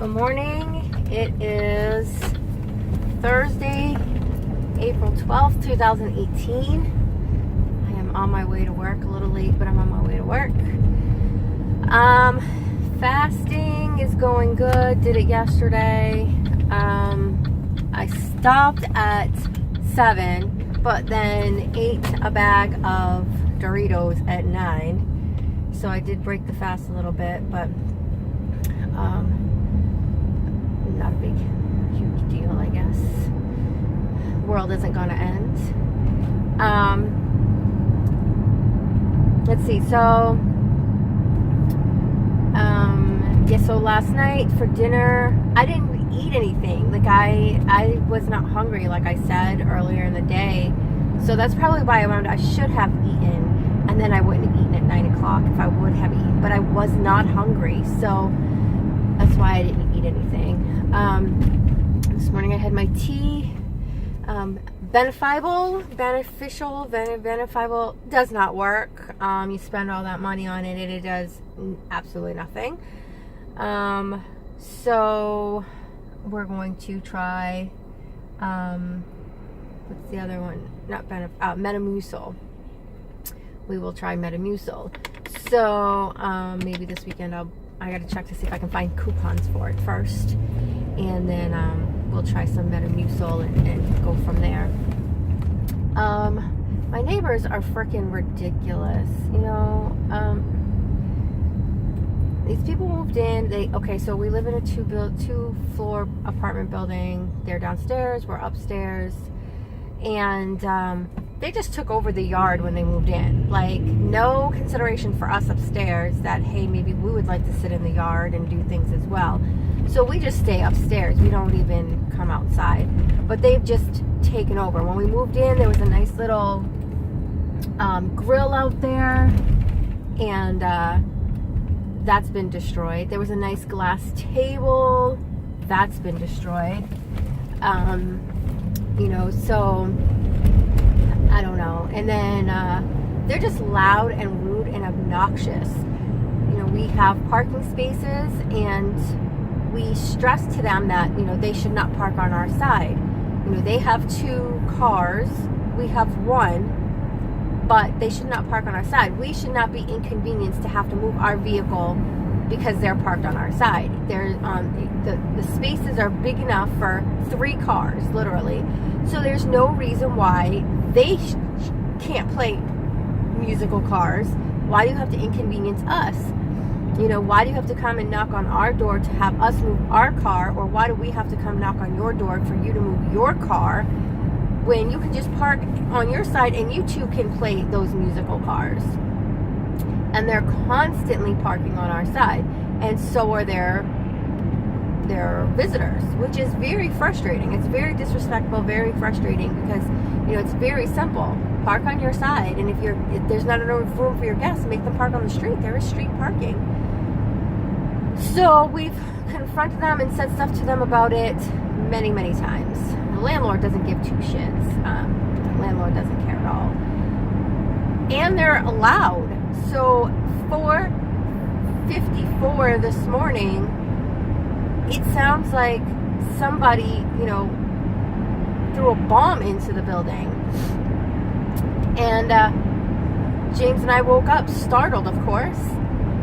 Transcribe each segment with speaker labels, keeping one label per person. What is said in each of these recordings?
Speaker 1: Good morning. It is Thursday, April 12th, 2018. I am on my way to work. A little late, but I'm on my way to work. Fasting is going good. Did it yesterday. I stopped at 7, but then ate a bag of Doritos at 9. So I did break the fast a little bit, but not a big, huge deal, I guess. World isn't gonna end. Let's see. So, so last night for dinner, I didn't eat anything. Like I was not hungry, like I said earlier in the day. So that's probably why I should have eaten, and then I wouldn't have eaten at 9 o'clock if I would have eaten. But I was not hungry, so that's why I didn't eat anything. This morning I had my tea. Benefiable does not work. You spend all that money on it and it does absolutely nothing. So we're going to try, what's the other one? Not Metamucil. We will try Metamucil. So maybe this weekend I gotta check to see if I can find coupons for it first, and then we'll try some Metamucil and go from there. My neighbors are freaking ridiculous. These people moved in. So we live in a two-floor apartment building. They're downstairs, we're upstairs, and they just took over the yard when they moved in. Like, no consideration for us upstairs that, hey, maybe we would like to sit in the yard and do things as well. So we just stay upstairs. We don't even come outside. But they've just taken over. When we moved in, there was a nice little grill out there, and that's been destroyed. There was a nice glass table. That's been destroyed. So I don't know. And then they're just loud and rude and obnoxious. We have parking spaces, and we stress to them that, they should not park on our side. They have 2 cars. We have 1, but they should not park on our side. We should not be inconvenienced to have to move our vehicle because they're parked on our side. The spaces are big enough for 3 cars, literally. So there's no reason why they can't play musical cars. Why do you have to inconvenience us? Why do you have to come and knock on our door to have us move our car? Or why do we have to come knock on your door for you to move your car, when you can just park on your side and you too can play those musical cars? And they're constantly parking on our side, and so are their visitors, which is very frustrating. It's very disrespectful, very frustrating, because it's very simple. Park on your side, and if there's not enough room for your guests, make them park on the street. There is street parking. So we've confronted them and said stuff to them about it many, many times. The landlord doesn't give 2 shits. The landlord doesn't care at all. And they're loud. So 4:54 this morning, it sounds like somebody, threw a bomb into the building. And James and I woke up startled, of course.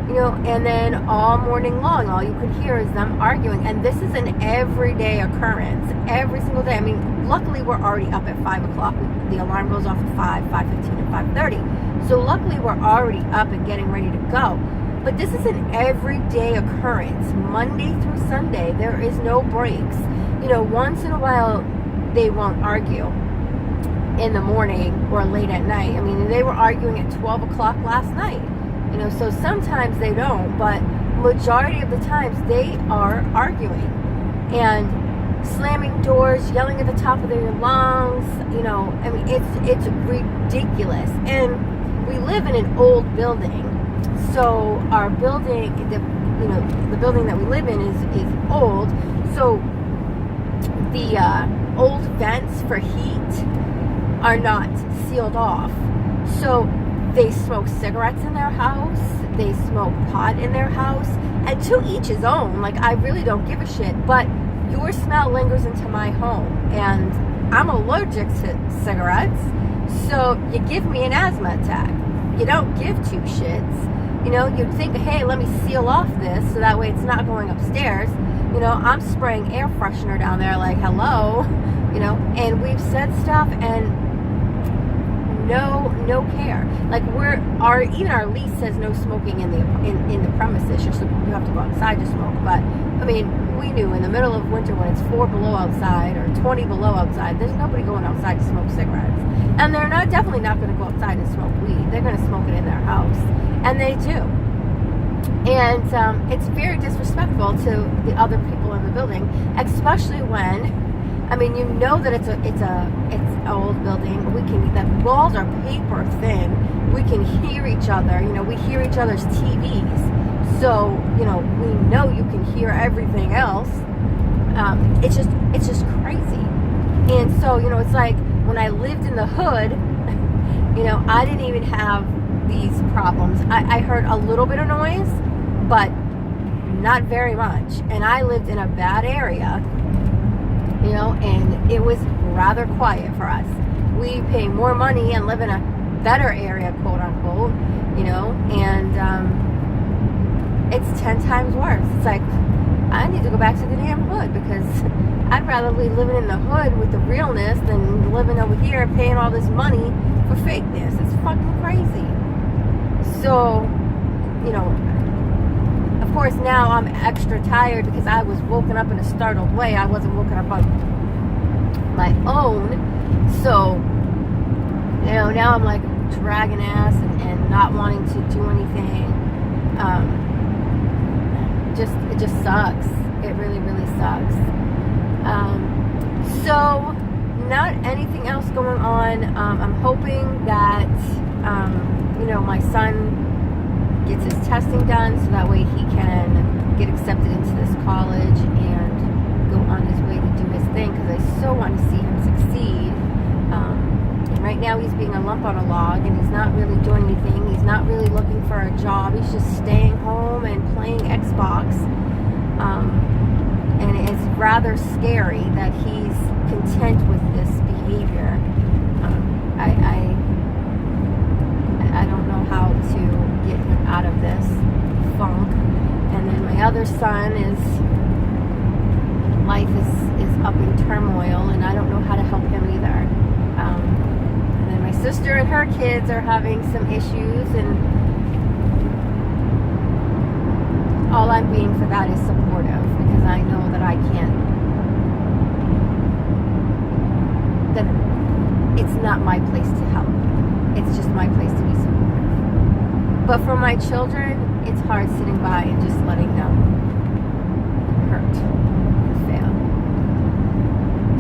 Speaker 1: And then all morning long, all you could hear is them arguing. And this is an everyday occurrence, every single day. I mean, luckily we're already up at 5 o'clock. The alarm goes off at 5, 5:15, and 5:30. So luckily we're already up and getting ready to go. But this is an everyday occurrence, Monday through Sunday. There is no breaks. Once in a while they won't argue in the morning or late at night. I mean, they were arguing at 12 o'clock last night. So sometimes they don't, but majority of the times they are arguing and slamming doors, yelling at the top of their lungs. I mean, it's ridiculous. And we live in an old building, so our building, the building that we live in is old. So the old vents for heat are not sealed off. So they smoke cigarettes in their house, they smoke pot in their house, And to each his own. Like, I really don't give a shit. But your smell lingers into my home. And I'm allergic to cigarettes. So you give me an asthma attack. You don't give two shits. You know, you'd think, hey, let me seal off this so that way it's not going upstairs. You know, I'm spraying air freshener down there like, hello. You know, and we've said stuff and no care. Like, even our lease says no smoking in the premises. You have to go outside to smoke. But I mean, we knew in the middle of winter when it's 4 below outside or 20 below outside, there's nobody going outside to smoke cigarettes. And they're definitely not going to go outside and smoke weed. They're going to smoke it in their house, and they do. And it's very disrespectful to the other people in the building, especially when, I mean, you know that it's an old building. The walls are paper thin. We can hear each other. You know, we hear each other's TVs. So, you know, we know you can hear everything else. It's just crazy. And so, you know, it's like when I lived in the hood, you know, I didn't even have these problems. I heard a little bit of noise, but not very much. And I lived in a bad area, you know, and it was rather quiet for us. We pay more money and live in a better area, quote unquote, you know, and it's 10 times worse. It's like, I need to go back to the damn hood, because I'd rather be living in the hood with the realness than living over here and paying all this money for fakeness. It's fucking crazy. So, you know, of course now I'm extra tired because I was woken up in a startled way. I wasn't woken up on my own. So, you know, now I'm like dragging ass and not wanting to do anything. It just sucks. It really, really sucks. So, not anything else going on. I'm hoping that, you know, my son gets his testing done so that way he can get accepted into this college and go on his way to do his thing, because I so want to see him succeed. And right now he's being a lump on a log, and he's not really doing anything. He's not really looking for a job. He's just staying home and playing Xbox. And it's rather scary that he's content with this behavior. I don't know how to get him out of this funk. And then my other son life is up in turmoil, and I don't know how to help him either. And then my sister and her kids are having some issues, and all I'm being for that is supportive, because I know that I can't, that it's not my place to help. It's just my place to be supportive. But for my children, it's hard sitting by and just letting them hurt and fail.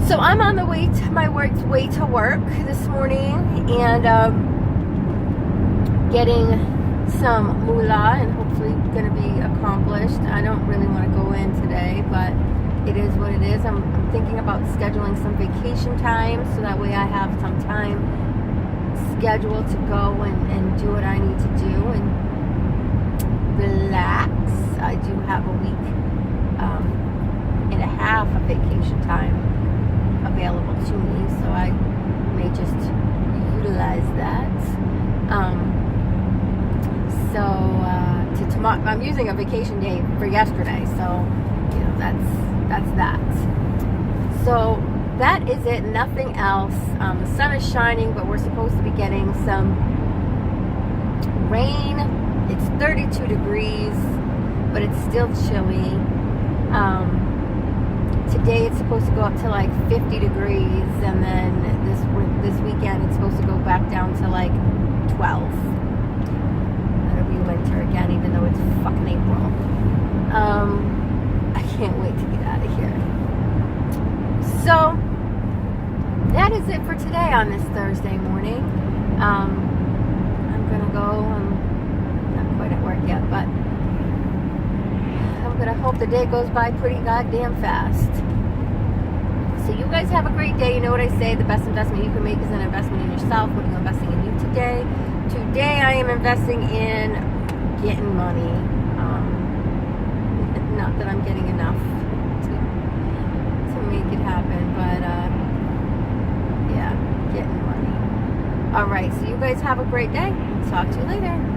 Speaker 1: So I'm on the way to my way to work this morning, and getting some moolah, and hopefully going to be accomplished. I don't really want to go in today, but it is what it is. I'm thinking about scheduling some vacation time so that way I have some time scheduled to go and do what I need to do and relax. I do have a week and a half of vacation time available to me, so I may just utilize that. To tomorrow, I'm using a vacation day for yesterday, so you know that's that. So that is it. Nothing else. The sun is shining, but we're supposed to be getting some rain. It's 32 degrees, but it's still chilly. Today it's supposed to go up to like 50 degrees, and then this weekend it's supposed to go back down to like 12. Winter again, even though it's fucking April. I can't wait to get out of here. So that is it for today on this Thursday morning. I'm gonna go. I'm not quite at work yet, but I'm gonna hope the day goes by pretty goddamn fast. So you guys have a great day. You know what I say, the best investment you can make is an investment in yourself. What are you investing in you today? Today I am investing in getting money. Not that I'm getting enough to make it happen, but yeah, getting money. All right, so you guys have a great day. Talk to you later.